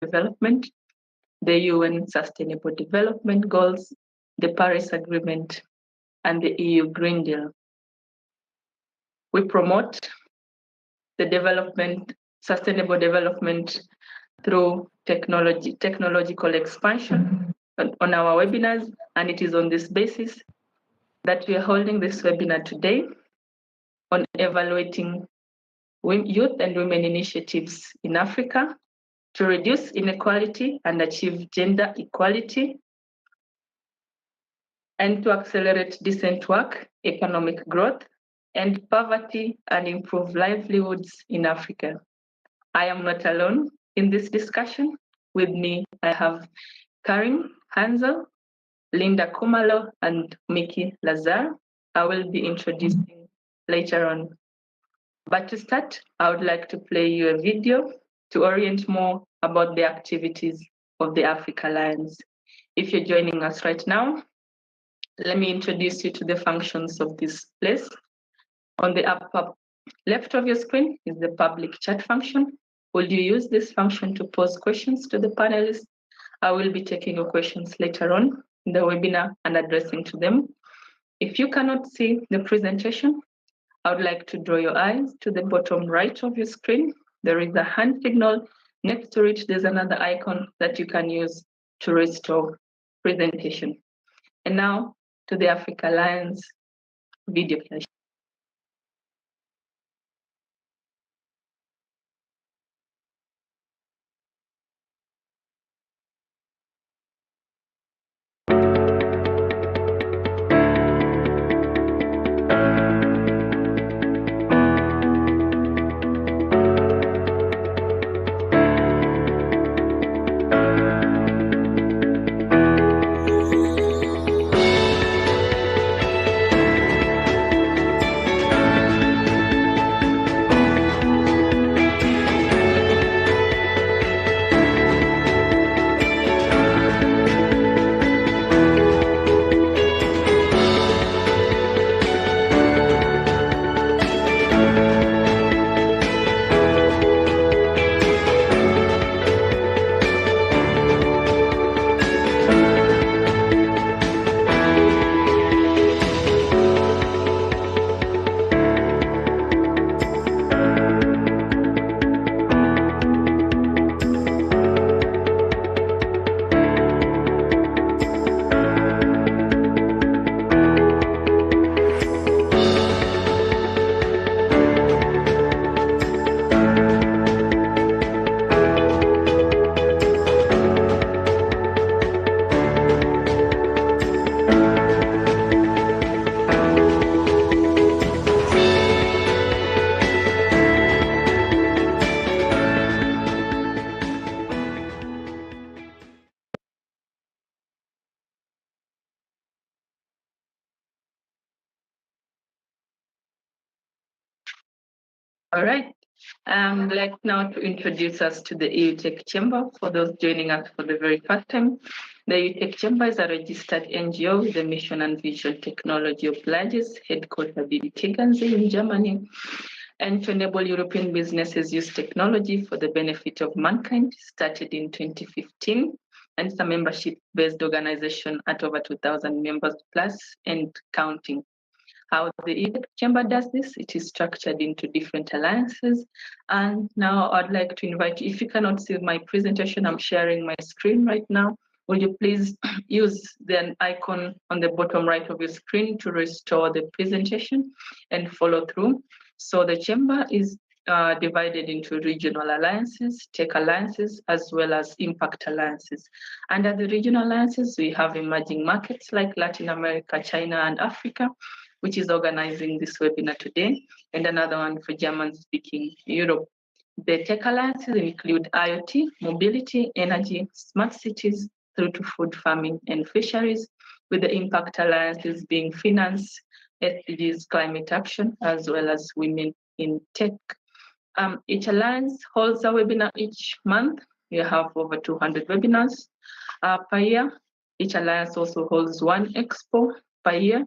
Development, the UN Sustainable Development Goals, the Paris Agreement, and the EU Green Deal. We promote the sustainable development through technological expansion on our webinars, and it is on this basis that we are holding this webinar today on evaluating youth and women initiatives in Africa to reduce inequality and achieve gender equality, and to accelerate decent work, economic growth, and poverty, and improve livelihoods in Africa. I am not alone in this discussion. With me, I have Karim Hansel, Linda Kumalo, and Mickey Lazar. I will be introducing later on. But to start, I would like to play you a video to orient more about the activities of the Africa Alliance. If you're joining us right now, let me introduce you to the functions of this place. On the upper left of your screen is the public chat function. Will you use this function to pose questions to the panelists? I will be taking your questions later on in the webinar and addressing to them. If you cannot see the presentation, I would like to draw your eyes to the bottom right of your screen. There is a hand signal. Next to it, there's another icon that you can use to restore presentation. And now to the Africa Alliance video flash. All right. I'd like now to introduce us to the EU Tech Chamber for those joining us for the very first time. The EU Tech Chamber is a registered NGO with the mission and vision technology of largest headquartered in Tegernsee in Germany, and to enable European businesses use technology for the benefit of mankind, started in 2015. And it's a membership-based organization at over 2,000 members plus and counting. How the EU Chamber does this, it is structured into different alliances. And now I'd like to invite you, if you cannot see my presentation, I'm sharing my screen right now. Will you please use the icon on the bottom right of your screen to restore the presentation and follow through? So the Chamber is divided into regional alliances, tech alliances, as well as impact alliances. Under the regional alliances, we have emerging markets like Latin America, China, and Africa, which is organizing this webinar today, and another one for German-speaking Europe. The tech alliances include IoT, mobility, energy, smart cities, through to food farming and fisheries, with the impact alliances being finance, SDGs, climate action, as well as women in tech. Each alliance holds a webinar each month. We have over 200 webinars per year. Each alliance also holds one expo per year.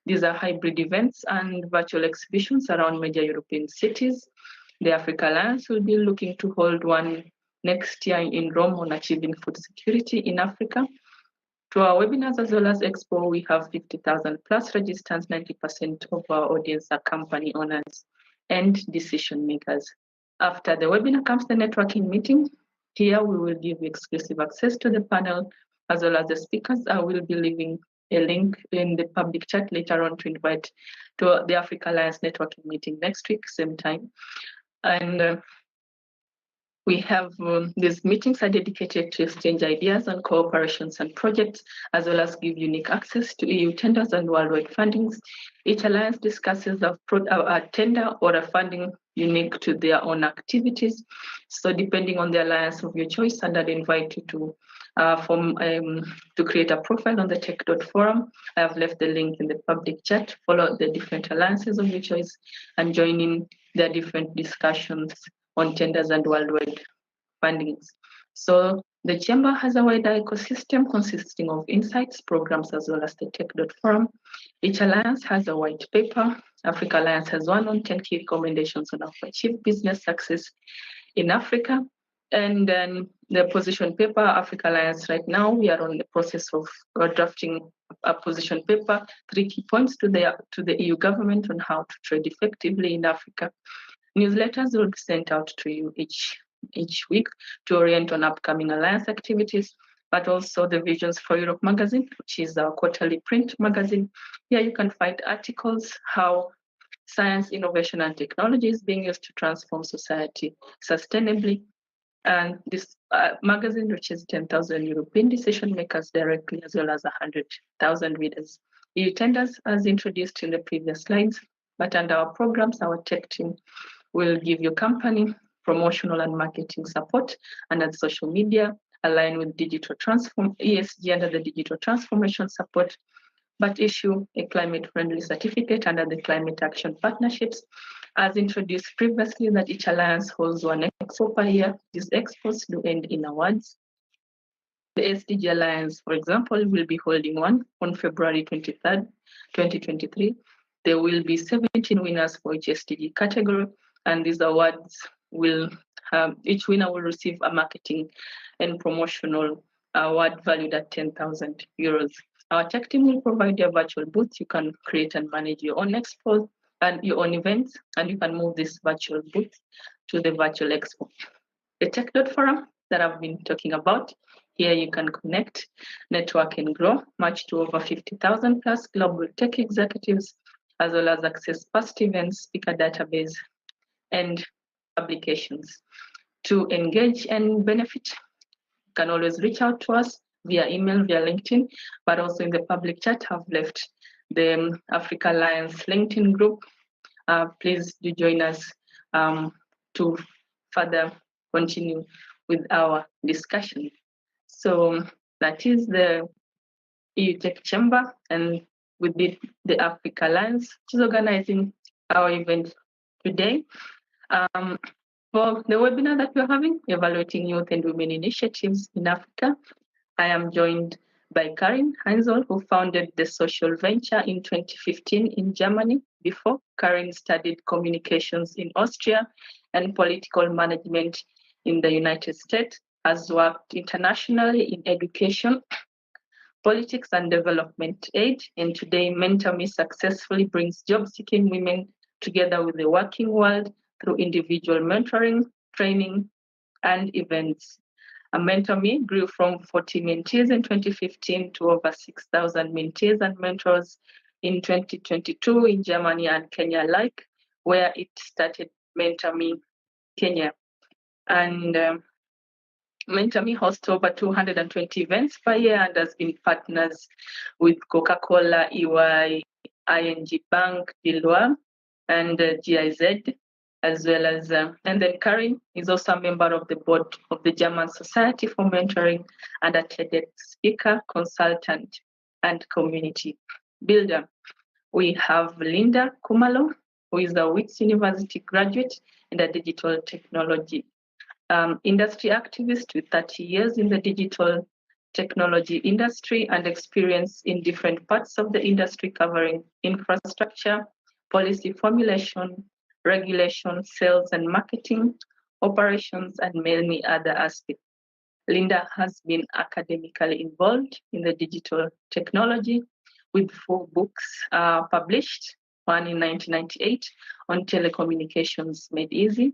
These are hybrid events and virtual exhibitions around major European cities. The Africa Alliance will be looking to hold one next year in Rome on achieving food security in Africa. To our webinars as well as Expo, we have 50,000 plus registrants. 90% of our audience are company owners and decision makers. After the webinar comes the networking meeting. Here we will give you exclusive access to the panel as well as the speakers. I will be leaving a link in the public chat later on to invite to the Africa Alliance networking meeting next week, same time. And we have these meetings are dedicated to exchange ideas on cooperations and projects, as well as give unique access to EU tenders and worldwide fundings. Each alliance discusses a tender or a funding unique to their own activities. So depending on the alliance of your choice, and I'd invite you to to create a profile on the tech.forum. I have left the link in the public chat. Follow the different alliances of your choice and join in their different discussions on tenders and worldwide fundings. So the Chamber has a wider ecosystem consisting of insights, programs, as well as the tech.forum. Each alliance has a white paper. Africa Alliance has one on 10 key recommendations on how to achieve business success in Africa. And then the position paper, Africa Alliance right now, we are on the process of drafting a position paper, 3 key points to the EU government on how to trade effectively in Africa. Newsletters will be sent out to you each week to orient on upcoming alliance activities, but also the Visions for Europe magazine, which is our quarterly print magazine. Here you can find articles, how science, innovation, and technology is being used to transform society sustainably. And this magazine reaches 10,000 European decision makers directly, as well as 100,000 readers. EU tenders, as introduced in the previous slides, but under our programs, our tech team will give your company promotional and marketing support under social media, align with digital transform ESG under the digital transformation support, but issue a climate-friendly certificate under the Climate Action Partnerships. As introduced previously, that each alliance holds one expo per year. These expos do end in awards. The SDG Alliance, for example, will be holding one on February 23rd, 2023. There will be 17 winners for each SDG category, and these awards will each winner will receive a marketing and promotional award valued at 10,000 euros. Our tech team will provide you a virtual booth. You can create and manage your own expo and your own events, and you can move this virtual booth to the virtual expo. The tech.forum that I've been talking about, here you can connect, network, and grow, match to over 50,000 plus global tech executives, as well as access past events, speaker database, and publications. To engage and benefit, you can always reach out to us via email, via LinkedIn, but also in the public chat. I've left the Africa Alliance LinkedIn group. Please do join us to further continue with our discussion. So that is the EU Tech Chamber, and with the Africa Alliance, which is organizing our event today. For the webinar that we're having, Evaluating Youth and Women Initiatives in Africa, I am joined by Karin Heinzel, who founded the social venture in 2015 in Germany. Before, Karin studied communications in Austria and political management in the United States, has worked internationally in education, politics, and development aid, and today MentorMe successfully brings job-seeking women together with the working world through individual mentoring, training, and events. MentorMe grew from 40 mentees in 2015 to over 6,000 mentees and mentors in 2022 in Germany and Kenya alike, where it started MentorMe Kenya. And MentorMe hosts over 220 events per year and has been partners with Coca-Cola, EY, ING Bank, Deloitte, and GIZ, as well as, and then Karin is also a member of the board of the German Society for Mentoring and a TEDx speaker, consultant, and community builder. We have Linda Kumalo, who is a Wits University graduate and a digital technology industry activist with 30 years in the digital technology industry and experience in different parts of the industry covering infrastructure, policy formulation, regulation, sales, and marketing, operations, and many other aspects. Linda has been academically involved in the digital technology with 4 books published, one in 1998 on telecommunications made easy,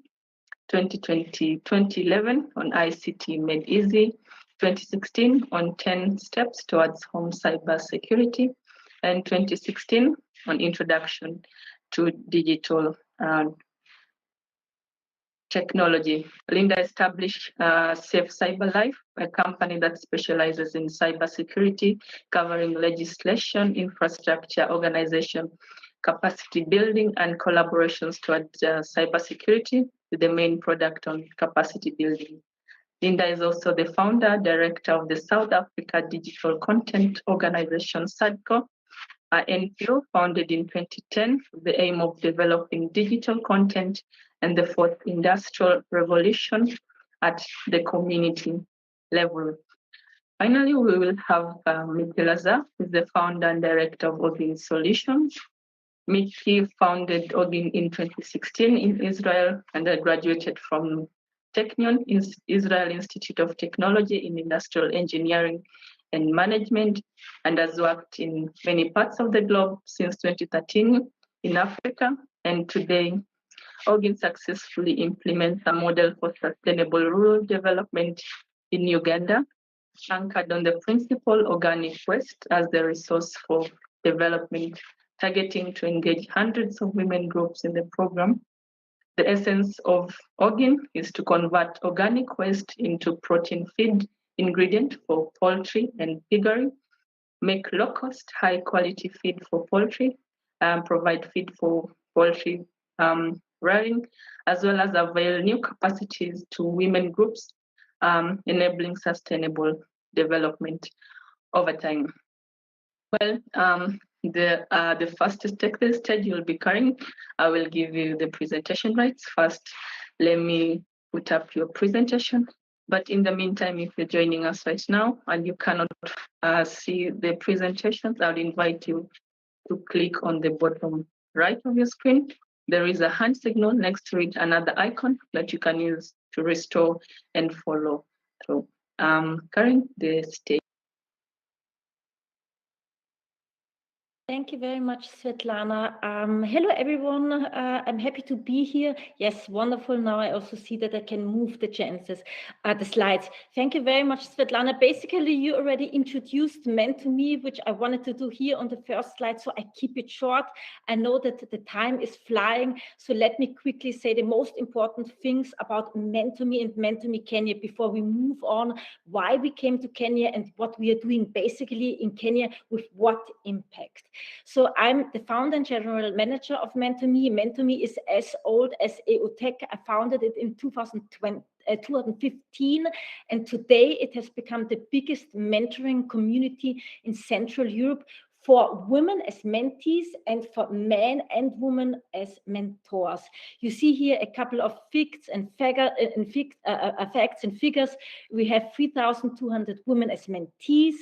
2011 on ICT made easy, 2016 on 10 steps towards home cyber security, and 2016 on introduction to digital technology. Linda established Safe Cyber Life, a company that specializes in cybersecurity, covering legislation, infrastructure, organization, capacity building, and collaborations towards cybersecurity, with the main product on capacity building. Linda is also the founder, director of the South Africa Digital Content Organization, SADCO, NPO, founded in 2010 with the aim of developing digital content and the fourth industrial revolution at the community level. Finally, we will have Miki Lazar, who is the founder and director of Ogin Solutions. Miki founded Ogin in 2016 in Israel and graduated from Technion, Israel Institute of Technology in Industrial Engineering and Management, and has worked in many parts of the globe since 2013 in Africa. And today, Ogin successfully implements a model for sustainable rural development in Uganda, anchored on the principle Organic Waste as the resource for development, targeting to engage hundreds of women groups in the program. The essence of Ogin is to convert organic waste into protein feed ingredient for poultry and piggery, make low-cost, high-quality feed for poultry, provide feed for poultry rearing, as well as avail new capacities to women groups, enabling sustainable development over time. Well, the first stage you'll be carrying, I will give you the presentation rights. First, let me put up your presentation. But in the meantime, if you're joining us right now and you cannot see the presentations, I would invite you to click on the bottom right of your screen. There is a hand signal next to it, another icon that you can use to restore and follow through. Karen, the stage. Thank you very much, Svetlana. Hello, everyone. I'm happy to be here. Yes, wonderful. Now I also see that I can move the slides. Thank you very much, Svetlana. Basically, you already introduced Men2Me, which I wanted to do here on the first slide, so I keep it short. I know that the time is flying, so let me quickly say the most important things about Men2Me and Men2Me Kenya before we move on, why we came to Kenya and what we are doing basically in Kenya with what impact. So I'm the founder and general manager of Men2Me. Men2Me is as old as EUTech. I founded it in 2015, and today it has become the biggest mentoring community in Central Europe for women as mentees and for men and women as mentors. You see here a couple of facts and figures. We have 3,200 women as mentees.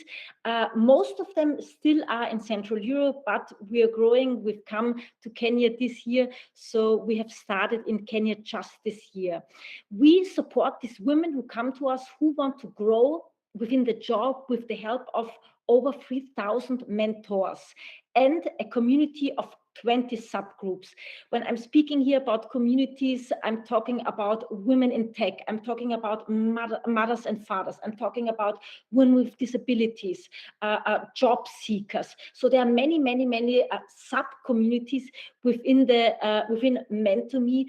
Most of them still are in Central Europe, but we are growing. We've come to Kenya this year, so we have started in Kenya just this year. We support these women who come to us who want to grow within the job with the help of over 3,000 mentors and a community of 20 subgroups. When I'm speaking here about communities, I'm talking about women in tech, I'm talking about mothers and fathers, I'm talking about women with disabilities, job seekers. So there are many sub-communities within Men2Me,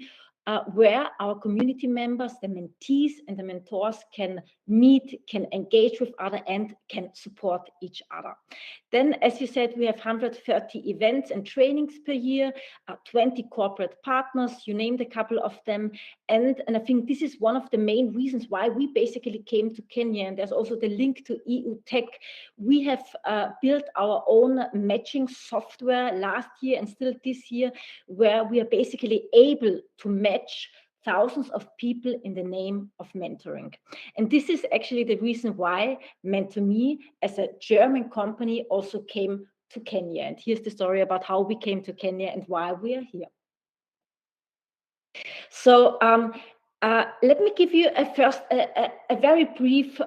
where our community members, the mentees and the mentors can meet, can engage with others, and can support each other. Then, as you said, we have 130 events and trainings per year, 20 corporate partners, you named a couple of them. And I think this is one of the main reasons why we basically came to Kenya. And there's also the link to EUTech. We have built our own matching software last year and still this year, where we are basically able to match thousands of people in the name of mentoring. And this is actually the reason why Men2Me, as a German company, also came to Kenya. And here's the story about how we came to Kenya and why we are here. So Let me give you a very brief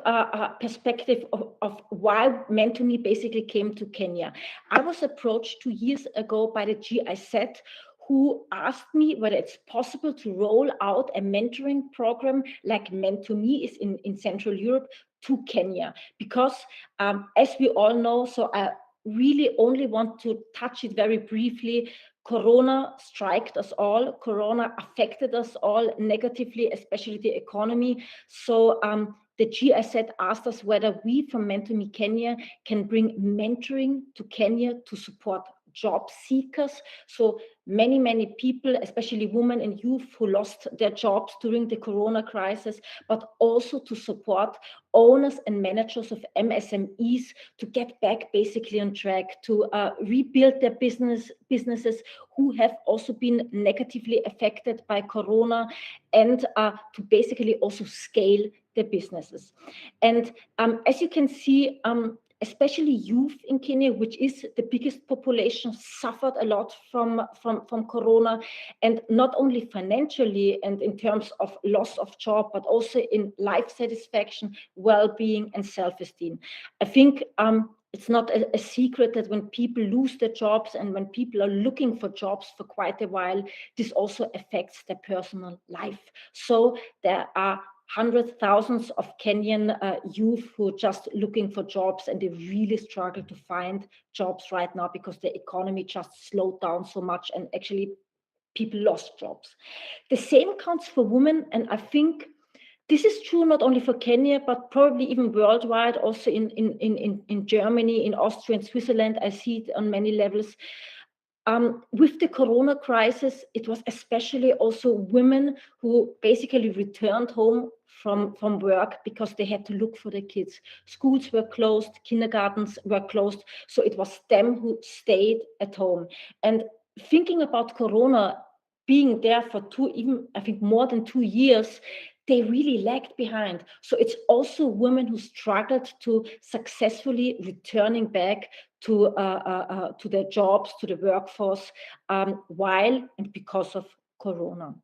perspective of why Mentor.me basically came to Kenya. I was approached 2 years ago by the GIZ, who asked me whether it's possible to roll out a mentoring program like Mentor.me is in Central Europe to Kenya. Because as we all know, so I really only want to touch it very briefly. Corona struck us all. Corona affected us all negatively, especially the economy. So the GIZ asked us whether we from Mentor.me Kenya can bring mentoring to Kenya to support job seekers. So many people, especially women and youth who lost their jobs during the Corona crisis, but also to support owners and managers of MSMEs to get back basically on track, to rebuild their businesses who have also been negatively affected by Corona, and to basically also scale their businesses. And as you can see, especially youth in Kenya, which is the biggest population, suffered a lot from Corona, and not only financially and in terms of loss of job, but also in life satisfaction, well-being, and self-esteem. I think it's not a secret that when people lose their jobs and when people are looking for jobs for quite a while, this also affects their personal life. So there are hundreds, thousands of Kenyan youth who are just looking for jobs, and they really struggle to find jobs right now because the economy just slowed down so much, and actually people lost jobs. The same counts for women, and I think this is true not only for Kenya, but probably even worldwide, also in Germany, in Austria, and Switzerland. I see it on many levels. With the Corona crisis, it was especially also women who basically returned home from work because they had to look for their kids. Schools were closed, kindergartens were closed, so it was them who stayed at home. And thinking about Corona being there for I think more than 2 years, they really lagged behind. So it's also women who struggled to successfully returning back to their jobs, to the workforce, while and because of Corona.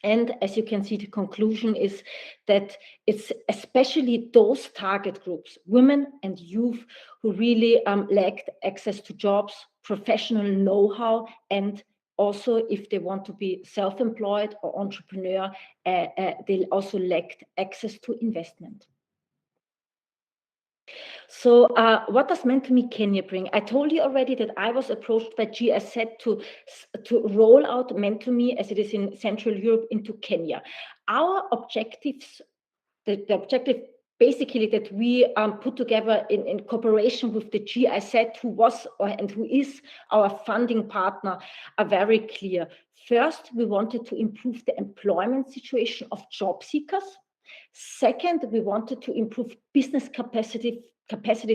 And as you can see, the conclusion is that it's especially those target groups, women and youth, who really lacked access to jobs, professional know-how, and also if they want to be self-employed or entrepreneur, they also lacked access to investment. So what does Mentor.me Kenya bring? I told you already that I was approached by GIZ to roll out Mentor.me as it is in Central Europe into Kenya. Our objectives, the objective basically that we put together in cooperation with the GIZ, who was and who is our funding partner, are very clear. First, we wanted to improve the employment situation of job seekers. Second, we wanted to improve business capacities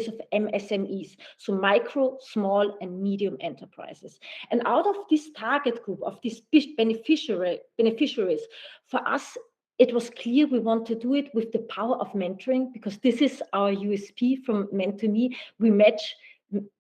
of MSMEs, so micro, small, and medium enterprises. And out of this target group, of these beneficiaries, for us, it was clear we want to do it with the power of mentoring, because this is our USP from Mentor.me. We match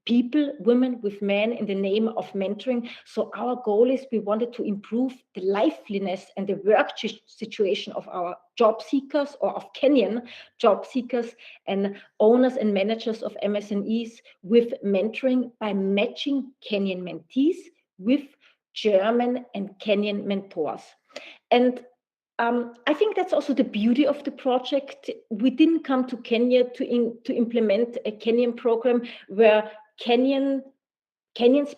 people, women with men, in the name of mentoring. So our goal is we wanted to improve the liveliness and the work situation of our job seekers, or of Kenyan job seekers and owners and managers of MSMEs with mentoring by matching Kenyan mentees with German and Kenyan mentors. And I think that's also the beauty of the project. We didn't come to Kenya to implement a Kenyan program where Kenyans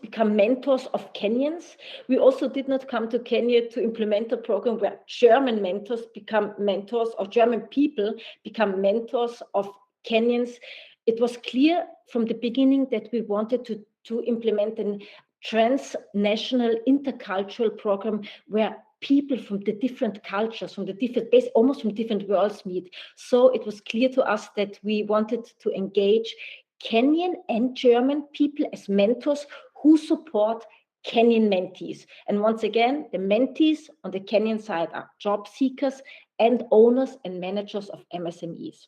become mentors of Kenyans. We also did not come to Kenya to implement a program where German mentors become mentors, or German people become mentors of Kenyans. It was clear from the beginning that we wanted to implement a transnational intercultural program where people from the different cultures, from the different, almost from different worlds meet. So it was clear to us that we wanted to engage Kenyan and German people as mentors who support Kenyan mentees. And once again, the mentees on the Kenyan side are job seekers and owners and managers of MSMEs.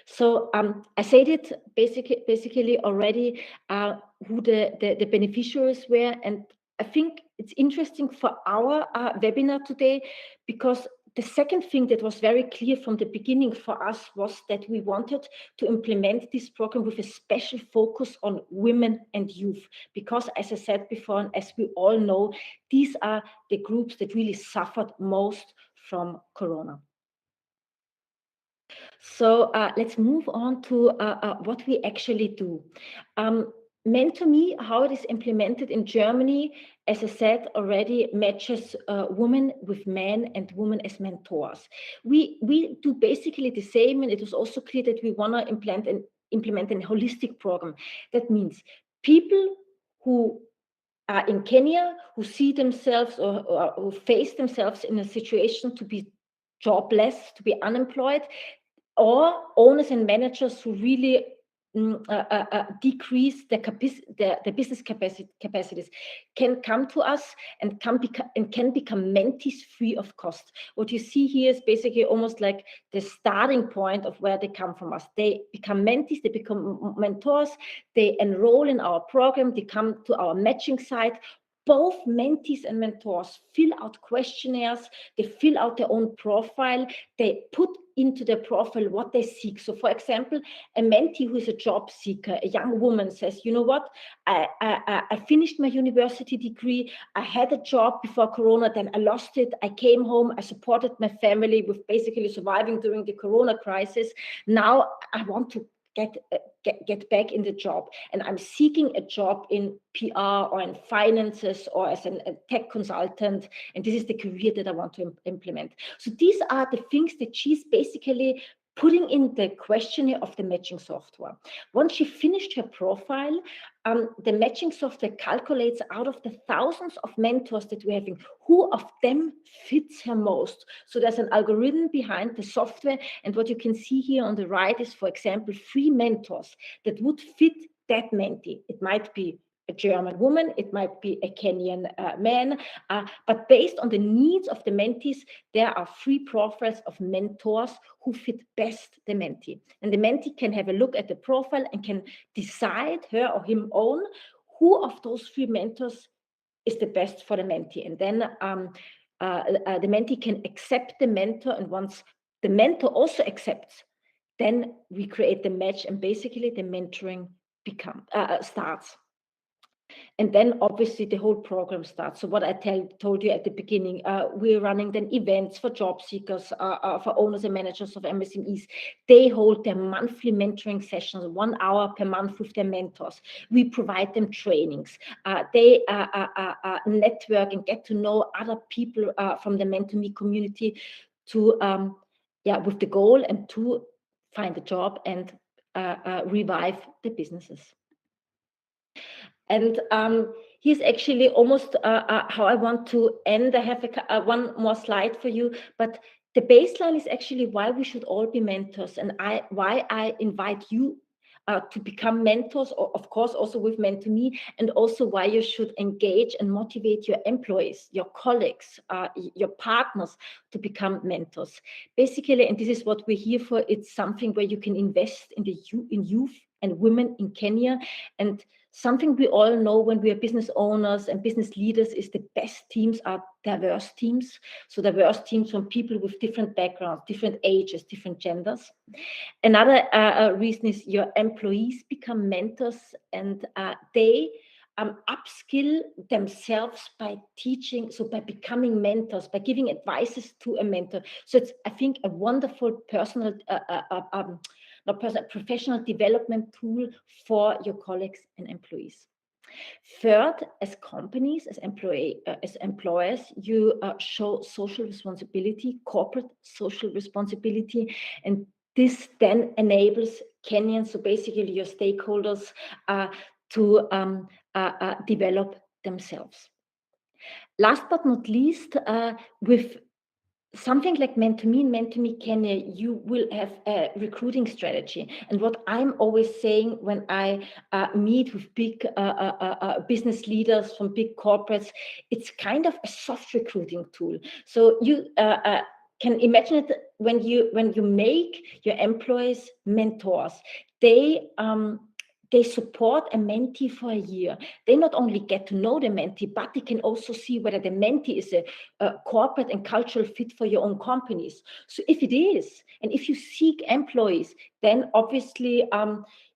So I said it basically already, who the beneficiaries were, and I think it's interesting for our webinar today, because the second thing that was very clear from the beginning for us was that we wanted to implement this program with a special focus on women and youth, because as I said before, and as we all know, these are the groups that really suffered most from Corona. So let's move on to what we actually do. Mentor.me, how it is implemented in Germany, as I said already, matches women with men and women as mentors. We do basically the same, and it was also clear that we want to implement a holistic program. That means people who are in Kenya, who see themselves or who face themselves in a situation to be jobless, to be unemployed, or owners and managers who really decrease the business capacities can come to us and can become mentees free of cost. What you see here is basically almost like the starting point of where they come from us. They become mentees, they become mentors, they enroll in our program, they come to our matching site. Both mentees and mentors fill out questionnaires, they fill out their own profile, they put into their profile what they seek. So for example, a mentee who is a job seeker, a young woman says, you know what, I finished my university degree, I had a job before Corona, then I lost it, I came home, I supported my family with basically surviving during the Corona crisis. Now I want to get back in the job, and I'm seeking a job in PR or in finances or as a tech consultant, and this is the career that I want to implement. So these are the things that she's basically putting in the questionnaire of the matching software. Once she finished her profile, the matching software calculates out of the thousands of mentors that we're having, who of them fits her most. So there's an algorithm behind the software, and what you can see here on the right is, for example, 3 mentors that would fit that mentee. It might be a German woman, it might be a Kenyan man, but based on the needs of the mentees, there are 3 profiles of mentors who fit best the mentee. And the mentee can have a look at the profile and can decide, her or him own, who of those 3 mentors is the best for the mentee. And then the mentee can accept the mentor, and once the mentor also accepts, then we create the match, and basically the mentoring starts. And then obviously the whole program starts. So what I told you at the beginning, we're running then events for job seekers, for owners and managers of MSMEs. They hold their monthly mentoring sessions, 1 hour per month with their mentors. We provide them trainings. They network and get to know other people from the Mentor.me community to, with the goal and to find a job and revive the businesses. And here's actually almost how I want to end. I have one more slide for you, but the baseline is actually why we should all be mentors, and why I invite you to become mentors, or of course also with Mentor.me, and also why you should engage and motivate your employees, your colleagues, your partners to become mentors. Basically, and this is what we're here for, it's something where you can invest in youth and women in Kenya. And something we all know when we are business owners and business leaders is the best teams are diverse teams. So diverse teams from people with different backgrounds, different ages, different genders. Another reason is your employees become mentors, and they upskill themselves by teaching, so by becoming mentors, by giving advices to a mentor. So it's, I think, a wonderful professional development tool for your colleagues and employees. Third, as companies, as employers, you show social responsibility, corporate social responsibility, and this then enables Kenyans, so basically your stakeholders, to develop themselves. Last but not least, with something like Mentor.me and Mentor.me Kenya, you will have a recruiting strategy. And what I'm always saying when I meet with big business leaders from big corporates, it's kind of a soft recruiting tool. So you can imagine it when you make your employees mentors, they they support a mentee for a year. They not only get to know the mentee, but they can also see whether the mentee is a corporate and cultural fit for your own companies. So if it is, and if you seek employees, then obviously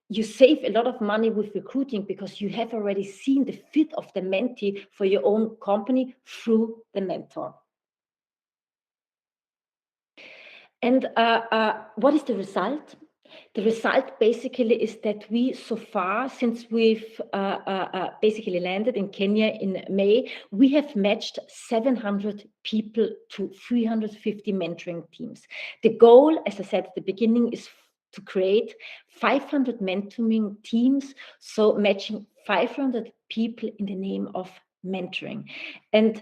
you save a lot of money with recruiting because you have already seen the fit of the mentee for your own company through the mentor. And what is the result? The result basically is that we, so far, since we've basically landed in Kenya in May, we have matched 700 people to 350 mentoring teams. The goal, as I said at the beginning, is to create 500 mentoring teams, so matching 500 people in the name of mentoring. And